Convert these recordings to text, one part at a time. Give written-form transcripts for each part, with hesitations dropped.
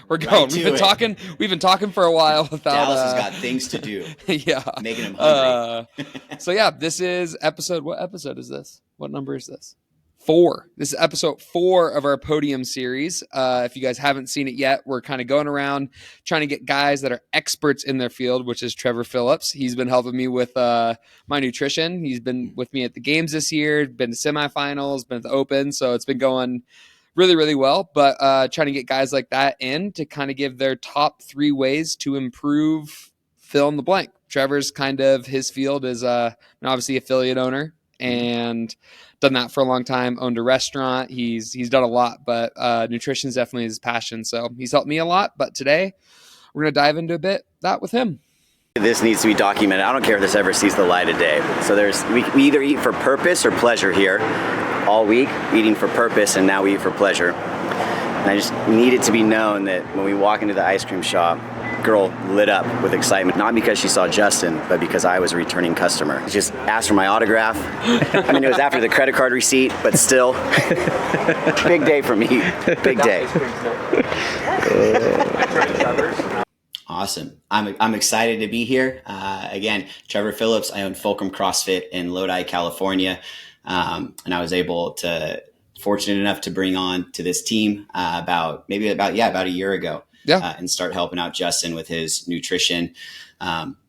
We're going. Right We've been talking for a while without. Dallas has got things to do. Yeah, making him hungry. So yeah, this is episode. What episode is this? What number is this? 4. This is episode 4 of our PODIUM series. If you guys haven't seen it yet, we're kind of going around trying to get guys that are experts in their field, which is Trevor Phillips. He's been helping me with my nutrition. He's been with me at the games this year, been to semifinals, been at the Open, so it's been going really, really well. But trying to get guys like that in to kind of give their top 3 ways to improve fill in the blank. Trevor's kind of, his field is obviously affiliate owner and done that for a long time, owned a restaurant. He's done a lot, but nutrition is definitely his passion. So he's helped me a lot. But today we're going to dive into a bit that with him. This needs to be documented. I don't care if this ever sees the light of day. So we either eat for purpose or pleasure here. All week, eating for purpose, and now we eat for pleasure. And I just need it to be known that when we walk into the ice cream shop, girl lit up with excitement, not because she saw Justin, but because I was a returning customer. She just asked for my autograph. I mean, it was after the credit card receipt, but still, big day for me. Big day. Awesome. I'm excited to be here. Again, Trevor Phillips. I own Fulcrum CrossFit in Lodi, California. And I was fortunate enough to bring on to this team about a year ago. Yeah. And start helping out Justin with his nutrition,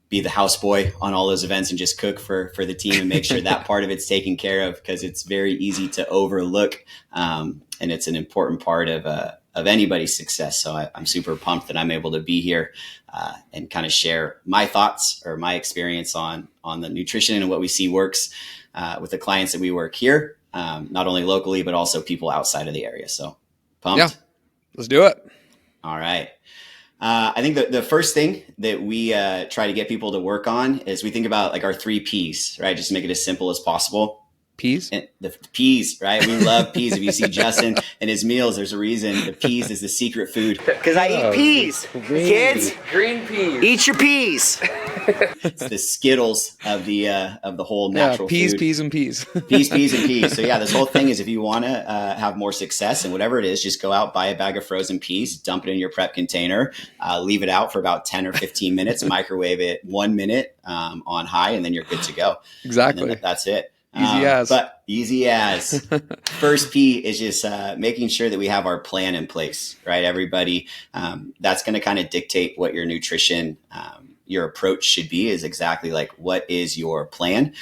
be the houseboy on all those events and just cook for the team and make sure that part of it's taken care of, because it's very easy to overlook. And it's an important part of anybody's success. So I'm super pumped that I'm able to be here and kind of share my thoughts or my experience on the nutrition and what we see works with the clients that we work here, not only locally, but also people outside of the area. So pumped. Yeah, let's do it. All right. I think the first thing that we try to get people to work on is we think about like our 3 Ps, right? Just to make it as simple as possible. Peas? And the peas, right? We love peas. If you see Justin and his meals, there's a reason the peas is the secret food. Because I eat peas. Kids, green peas. Eat your peas. It's the Skittles of the whole natural peas, food. Peas and peas. Peas and peas. So yeah, this whole thing is if you want to have more success and whatever it is, just go out, buy a bag of frozen peas, dump it in your prep container, leave it out for about 10 or 15 minutes, microwave it 1 minute on high, and then you're good to go. Exactly. That's it. Easy as. First P is just making sure that we have our plan in place, right? Everybody, that's going to kind of dictate what your nutrition, your approach should be, is exactly like, what is your plan?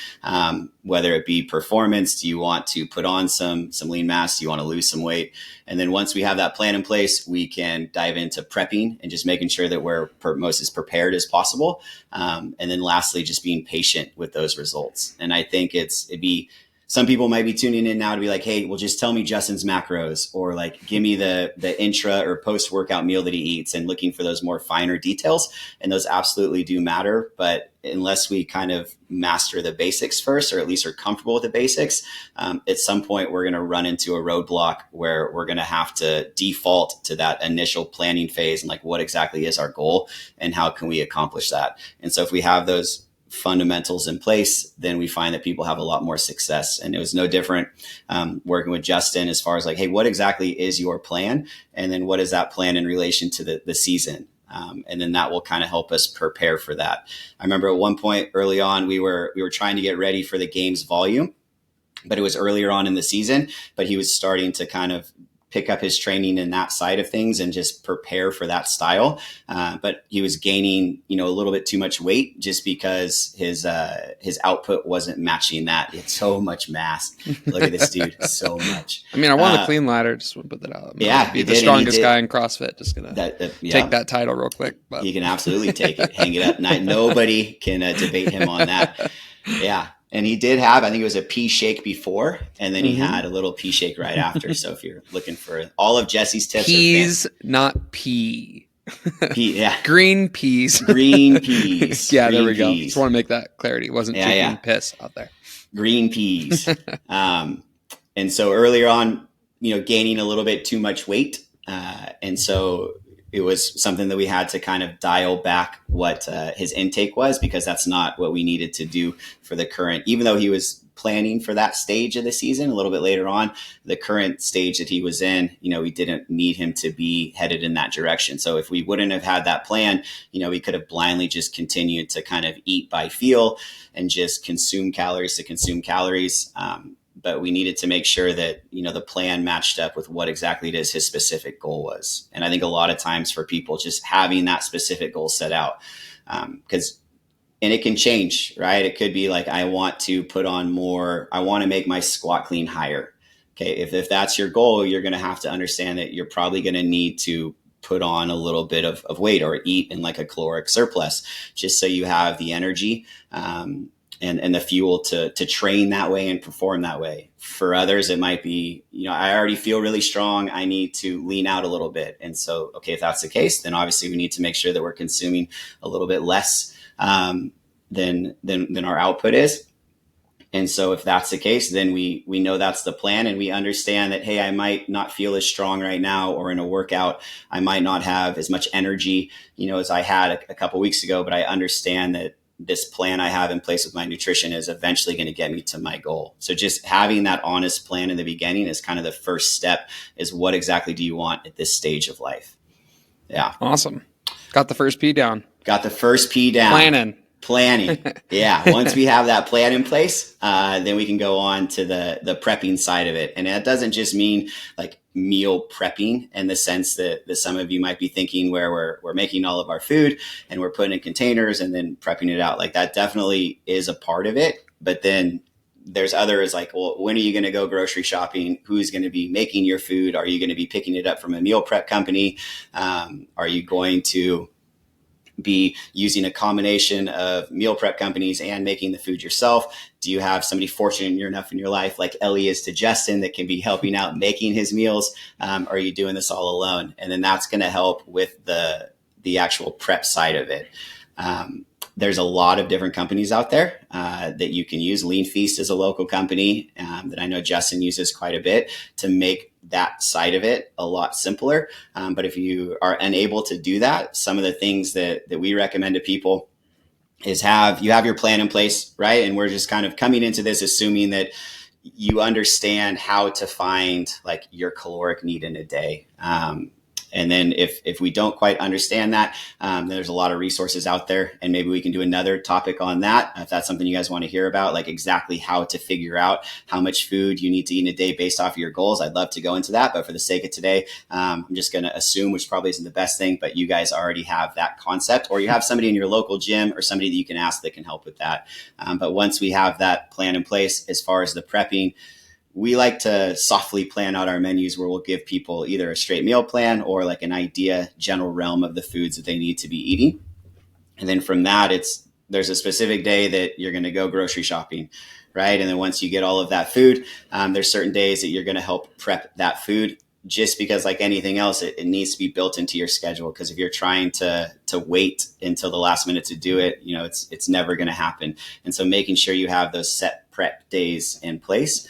Whether it be performance, do you want to put on some lean mass? Do you want to lose some weight? And then once we have that plan in place, we can dive into prepping and just making sure that we're most as prepared as possible. And then lastly, just being patient with those results. And I think some people might be tuning in now to be like, hey, well, just tell me Justin's macros, or like, give me the intra or post-workout meal that he eats, and looking for those more finer details. And those absolutely do matter. But unless we kind of master the basics first, or at least are comfortable with the basics, at some point we're going to run into a roadblock where we're going to have to default to that initial planning phase and like, what exactly is our goal and how can we accomplish that? And so if we have those fundamentals in place, then we find that people have a lot more success. And it was no different working with Justin as far as like, hey, what exactly is your plan? And then what is that plan in relation to the season? And then that will kind of help us prepare for that. I remember at one point early on, we were trying to get ready for the games volume, but it was earlier on in the season, but he was starting to kind of pick up his training in that side of things and just prepare for that style. But he was gaining, a little bit too much weight just because his output wasn't matching that. It's so much mass. Look at this dude, so much. I mean, I won the clean ladder. Just want to put that out. Be the strongest guy in CrossFit. Just gonna take that title real quick. But he can absolutely take it, hang it up. Nobody can debate him on that. Yeah. And he did have, I think it was a pea shake before, and then he had a little pea shake right after. So if you're looking for all of Jesse's tips, peas, not pea. Yeah. Green peas. Green peas. Yeah, Green there we go. peas. Just want to make that clarity. It wasn't chicken piss out there. Green peas. And so earlier on, gaining a little bit too much weight. And so it was something that we had to kind of dial back what his intake was, because that's not what we needed to do for the current, even though he was planning for that stage of the season. A little bit later on, the current stage that he was in, we didn't need him to be headed in that direction. So if we wouldn't have had that plan, we could have blindly just continued to kind of eat by feel and just consume calories to consume calories. But we needed to make sure that, the plan matched up with what exactly it is his specific goal was. And I think a lot of times for people, just having that specific goal set out, and it can change, right? It could be like, I want to put on more, I want to make my squat clean higher. Okay. If that's your goal, you're going to have to understand that you're probably going to need to put on a little bit of weight or eat in like a caloric surplus, just so you have the energy, and the fuel to train that way and perform that way. For others, it might be, I already feel really strong. I need to lean out a little bit. And so, okay, if that's the case, then obviously we need to make sure that we're consuming a little bit less than our output is. And so if that's the case, then we know that's the plan, and we understand that, hey, I might not feel as strong right now, or in a workout, I might not have as much energy, as I had a couple of weeks ago, but I understand that this plan I have in place with my nutrition is eventually going to get me to my goal. So just having that honest plan in the beginning is kind of the first step, is what exactly do you want at this stage of life? Yeah. Awesome. Got the first P down. Got the first P down. Planning. Yeah. Once we have that plan in place, then we can go on to the prepping side of it. And that doesn't just mean like meal prepping in the sense that some of you might be thinking, where we're making all of our food and we're putting in containers and then prepping it out. Like, that definitely is a part of it. But then there's others like, well, when are you going to go grocery shopping? Who's going to be making your food? Are you going to be picking it up from a meal prep company? Are you going to be using a combination of meal prep companies and making the food yourself? Do you have somebody fortunate enough in your life, like Ellie is to Justin, that can be helping out making his meals? Are you doing this all alone? And then that's going to help with the actual prep side of it. There's a lot of different companies out there that you can use. Lean Feast is a local company that I know Justin uses quite a bit to make that side of it a lot simpler. But if you are unable to do that, some of the things that we recommend to people is you have your plan in place, right? And we're just kind of coming into this assuming that you understand how to find like your caloric need in a day. And then if we don't quite understand that, there's a lot of resources out there, and maybe we can do another topic on that. If that's something you guys want to hear about, like exactly how to figure out how much food you need to eat in a day based off of your goals, I'd love to go into that. But for the sake of today, I'm just going to assume, which probably isn't the best thing, but you guys already have that concept, or you have somebody in your local gym or somebody that you can ask that can help with that. But once we have that plan in place, as far as the prepping, we like to softly plan out our menus where we'll give people either a straight meal plan or like an idea, general realm of the foods that they need to be eating. And then from that, there's a specific day that you're going to go grocery shopping, right? And then once you get all of that food, there's certain days that you're going to help prep that food, just because like anything else, it needs to be built into your schedule. Because if you're trying to wait until the last minute to do it, it's never going to happen. And so making sure you have those set prep days in place,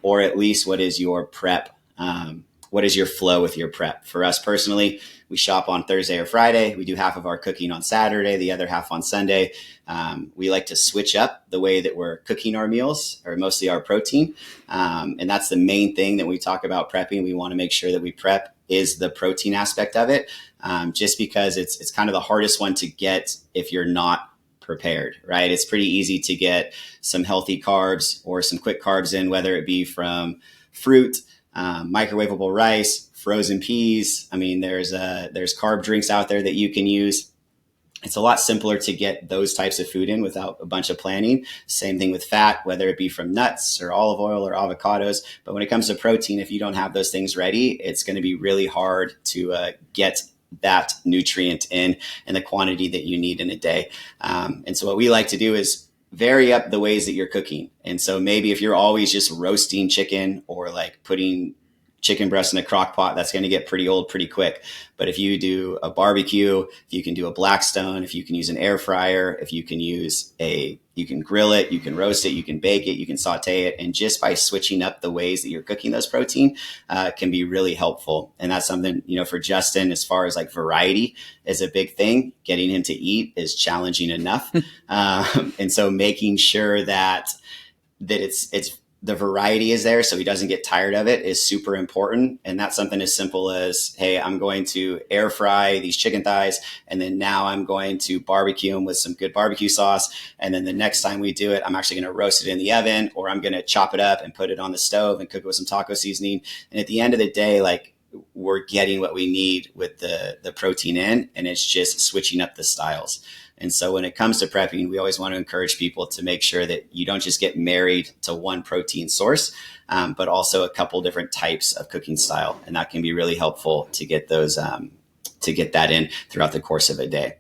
or at least what is your prep? What is your flow with your prep? For us personally, we shop on Thursday or Friday. We do half of our cooking on Saturday, the other half on Sunday. We like to switch up the way that we're cooking our meals, or mostly our protein. And that's the main thing that we talk about prepping. We want to make sure that we prep is the protein aspect of it, just because it's kind of the hardest one to get if you're not prepared, right? It's pretty easy to get some healthy carbs or some quick carbs in, whether it be from fruit, microwavable rice, frozen peas. I mean, there's carb drinks out there that you can use. It's a lot simpler to get those types of food in without a bunch of planning. Same thing with fat, whether it be from nuts or olive oil or avocados. But when it comes to protein, if you don't have those things ready, it's going to be really hard to get that nutrient in the quantity that you need in a day. And so what we like to do is vary up the ways that you're cooking. And so maybe if you're always just roasting chicken or like putting chicken breast in a crock pot, that's going to get pretty old pretty quick. But if you do a barbecue, if you can do a Blackstone, if you can use an air fryer, if you can you can grill it, you can roast it, you can bake it, you can saute it. And just by switching up the ways that you're cooking those protein can be really helpful. And that's something, for Justin, as far as like variety is a big thing. Getting him to eat is challenging enough. And so making sure that that it's the variety is there so he doesn't get tired of it is super important. And that's something as simple as, hey, I'm going to air fry these chicken thighs, and then now I'm going to barbecue them with some good barbecue sauce. And then the next time we do it, I'm actually going to roast it in the oven, or I'm going to chop it up and put it on the stove and cook it with some taco seasoning. And at the end of the day, like, we're getting what we need with the protein in, and it's just switching up the styles. And so when it comes to prepping, we always want to encourage people to make sure that you don't just get married to one protein source, but also a couple different types of cooking style. And that can be really helpful to get those, to get that in throughout the course of a day.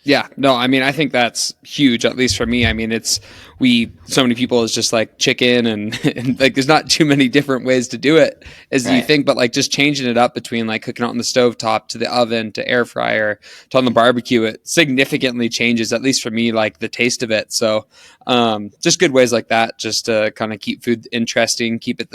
Yeah, no, I mean, I think that's huge, at least for me. I mean, so many people is just like chicken and like, there's not too many different ways to do it as you think, but like just changing it up between like cooking it on the stove top to the oven to air fryer to on the barbecue, it significantly changes, at least for me, like the taste of it. So just good ways like that, just to kind of keep food interesting, keep it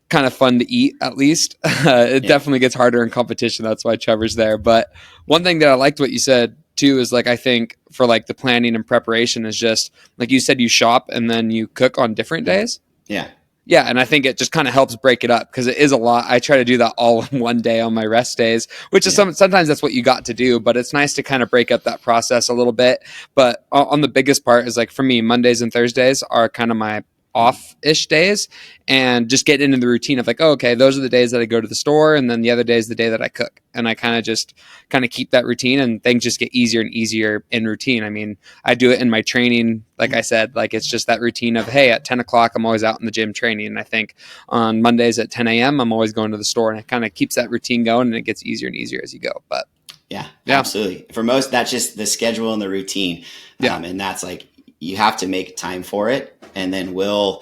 kind of fun to eat, at least. It definitely gets harder in competition. That's why Trevor's there. But one thing that I liked what you said too is like, I think for like the planning and preparation is just like you said, you shop and then you cook on different days. Yeah. And I think it just kind of helps break it up, because it is a lot. I try to do that all in one day on my rest days, which is sometimes that's what you got to do, but it's nice to kind of break up that process a little bit. But on the biggest part is like, for me, Mondays and Thursdays are kind of my off-ish days, and just get into the routine of like, oh, okay, those are the days that I go to the store, and then the other day is the day that I cook. And I kind of keep that routine, and things just get easier and easier in routine. I mean, I do it in my training. Like I said, like it's just that routine of, hey, at 10 o'clock, I'm always out in the gym training. And I think on Mondays at 10 a.m., I'm always going to the store, and it kind of keeps that routine going, and it gets easier and easier as you go. But yeah, absolutely. For most, that's just the schedule and the routine. And that's like, you have to make time for it. And then we'll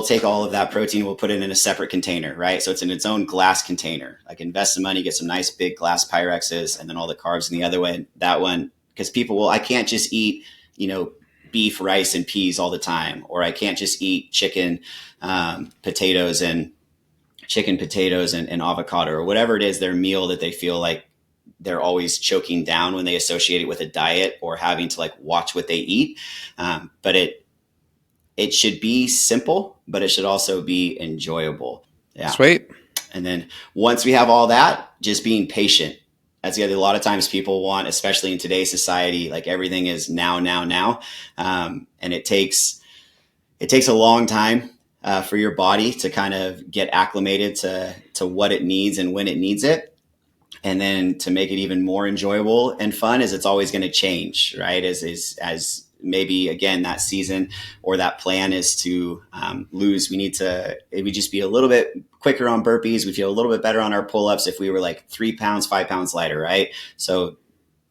take all of that protein, we'll put it in a separate container, right? So it's in its own glass container. Like, invest some money, get some nice big glass Pyrexes, and then all the carbs in the other way. That one, because people I can't just eat, beef, rice, and peas all the time, or I can't just eat chicken, potatoes and avocado, or whatever it is, their meal that they feel like they're always choking down when they associate it with a diet or having to like watch what they eat. But it should be simple, but it should also be enjoyable. Yeah. Sweet. And then once we have all that, just being patient. That's the other, a lot of times people want, especially in today's society, like everything is now. And it takes a long time for your body to kind of get acclimated to what it needs and when it needs it. And then to make it even more enjoyable and fun is it's always going to change, right? As maybe again, that season or that plan is to lose. We just be a little bit quicker on burpees. We feel a little bit better on our pull-ups if we were like 3 pounds, 5 pounds lighter, right? So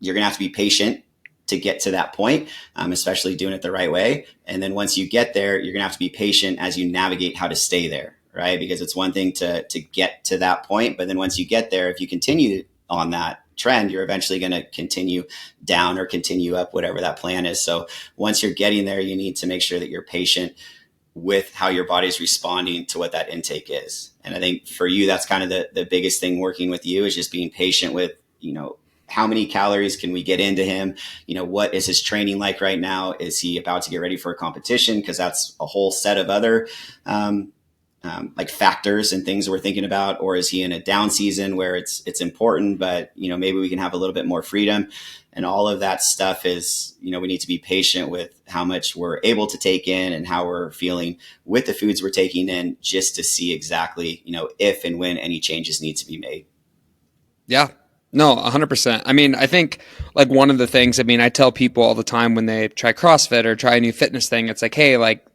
you're gonna have to be patient to get to that point, especially doing it the right way. And then once you get there, you're gonna have to be patient as you navigate how to stay there, right? Because it's one thing to get to that point, but then once you get there, if you continue on that trend, you're eventually going to continue down or continue up, whatever that plan is. So once you're getting there, you need to make sure that you're patient with how your body's responding to what that intake is. And I think for you, that's kind of the biggest thing working with you is just being patient with, how many calories can we get into him? What is his training like right now? Is he about to get ready for a competition? Because that's a whole set of other like factors and things that we're thinking about, or is he in a down season where it's important, but maybe we can have a little bit more freedom, and all of that stuff is, we need to be patient with how much we're able to take in and how we're feeling with the foods we're taking in, just to see exactly, if and when any changes need to be made. Yeah. No, 100%. I mean, I think like one of the things, I tell people all the time when they try CrossFit or try a new fitness thing, it's like, hey, like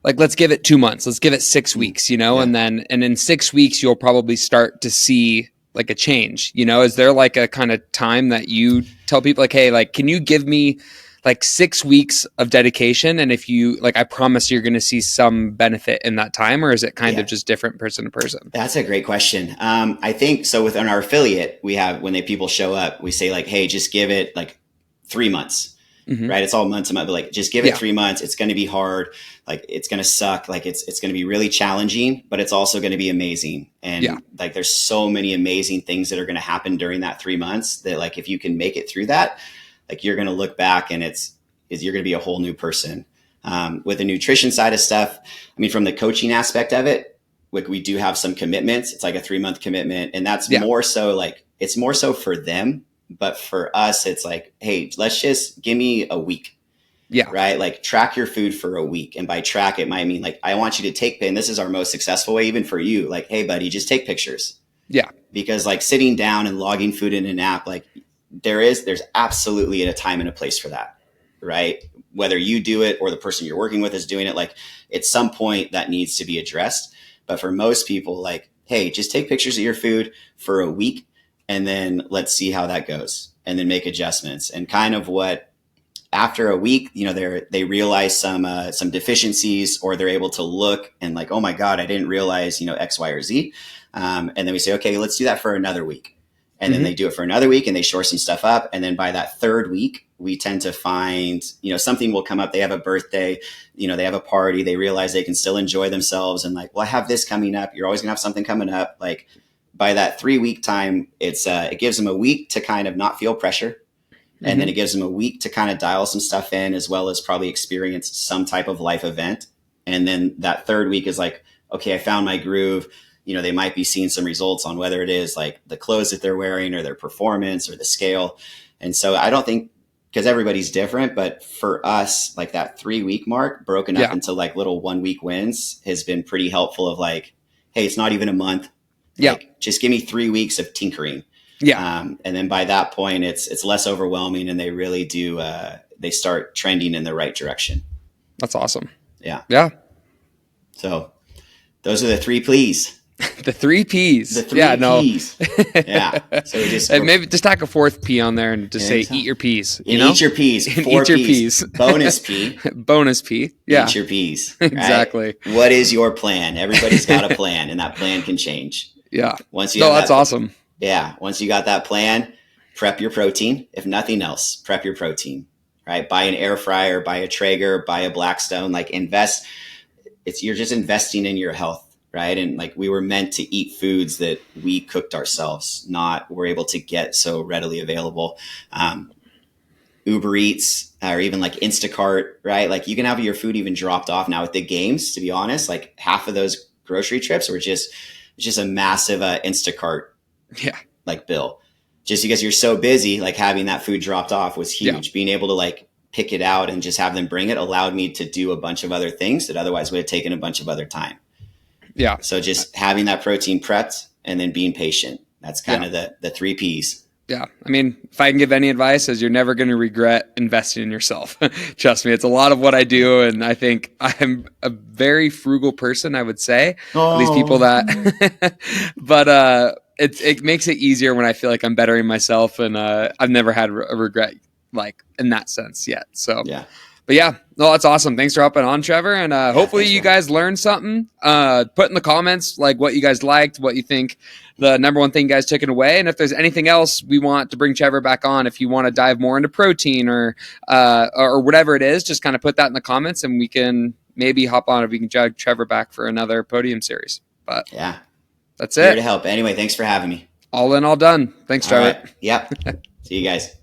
let's give it 2 months, let's give it 6 weeks, and in 6 weeks, you'll probably start to see like a change, is there like a kind of time that you tell people like, hey, like, can you give me like 6 weeks of dedication? And if you like, I promise you're going to see some benefit in that time, or is it kind of just different person to person? That's a great question. I think so within our affiliate, we have, when people show up, we say like, hey, just give it like 3 months. Mm-hmm. Right. It's all month to month, but like, just give it 3 months. It's going to be hard. Like, it's going to suck. Like it's going to be really challenging, but it's also going to be amazing. And like, there's so many amazing things that are going to happen during that 3 months that like, if you can make it through that, like you're going to look back and you're going to be a whole new person. With the nutrition side of stuff, I mean, from the coaching aspect of it, like we do have some commitments. It's like a 3-month commitment, and that's more so like, it's more so for them. But for us, it's like, hey, let's just give me a week. Yeah. Right. Like track your food for a week. And by track, it might mean like, I want you to take, and this is our most successful way, even for you, like, hey buddy, just take pictures. Yeah. Because like sitting down and logging food in an app, like there's absolutely a time and a place for that. Right. Whether you do it or the person you're working with is doing it, like at some point that needs to be addressed. But for most people, like, hey, just take pictures of your food for a week and then let's see how that goes and then make adjustments. And kind of what, after a week, you know, they realize some deficiencies, or they're able to look and like, oh my God, I didn't realize, you know, X, Y, or Z. And then we say, okay, let's do that for another week. And then they do it for another week and they shore some stuff up. And then by that third week, we tend to find, you know, something will come up. They have a birthday, you know, they have a party, they realize they can still enjoy themselves. And like, well, I have this coming up. You're always gonna have something coming up. Like by that 3-week time, it gives them a week to kind of not feel pressure. And then it gives them a week to kind of dial some stuff in, as well as probably experience some type of life event. And then that third week is like, okay, I found my groove. You know, they might be seeing some results on whether it is like the clothes that they're wearing or their performance or the scale. And so I don't think, because everybody's different, but for us, like that 3-week mark broken up into like little 1-week wins has been pretty helpful of like, hey, it's not even a month. Like, just give me 3 weeks of tinkering. Yeah. And then by that point, it's less overwhelming and they really do, they start trending in the right direction. That's awesome. Yeah. Yeah. So those are the 3 please. The 3 P's. The 3 P's. Yeah. So we just maybe just tack a 4th P on there and just say eat your peas. You know? Eat your peas. 4 eat your peas. Bonus P. Bonus P. Yeah. Eat your peas. Right? Exactly. What is your plan? Everybody's got a plan, and that plan can change. Yeah. Once you that's awesome. Yeah. Once you got that plan, prep your protein. If nothing else, prep your protein, right? Buy an air fryer, buy a Traeger, buy a Blackstone, like invest. You're just investing in your health, right? And like we were meant to eat foods that we cooked ourselves, not we're able to get so readily available. Uber Eats or even like Instacart, right? Like you can have your food even dropped off now with the games, to be honest. Like half of those grocery trips were just a massive Instacart like bill, just because you're so busy. Like having that food dropped off was huge. Being able to like pick it out and just have them bring it allowed me to do a bunch of other things that otherwise would have taken a bunch of other time. Yeah. So just having that protein prepped and then being patient. That's kind of the 3 P's. Yeah. I mean, if I can give any advice, is you're never going to regret investing in yourself. Trust me, it's a lot of what I do. And I think I'm a very frugal person, I would say. These people that, but it makes it easier when I feel like I'm bettering myself. And I've never had a regret like in that sense yet. So, but yeah, no, that's awesome. Thanks for hopping on, Trevor. And hopefully you guys learned something. Put in the comments like what you guys liked, what you think the number one thing you guys took it away. And if there's anything else we want to bring Trevor back on, if you want to dive more into protein or whatever it is, just kind of put that in the comments and we can maybe hop on if we can drag Trevor back for another podium series. But yeah, that's it. Here to help. Anyway, thanks for having me. All in, all done. Thanks, Trevor. All right. Yep. See you guys.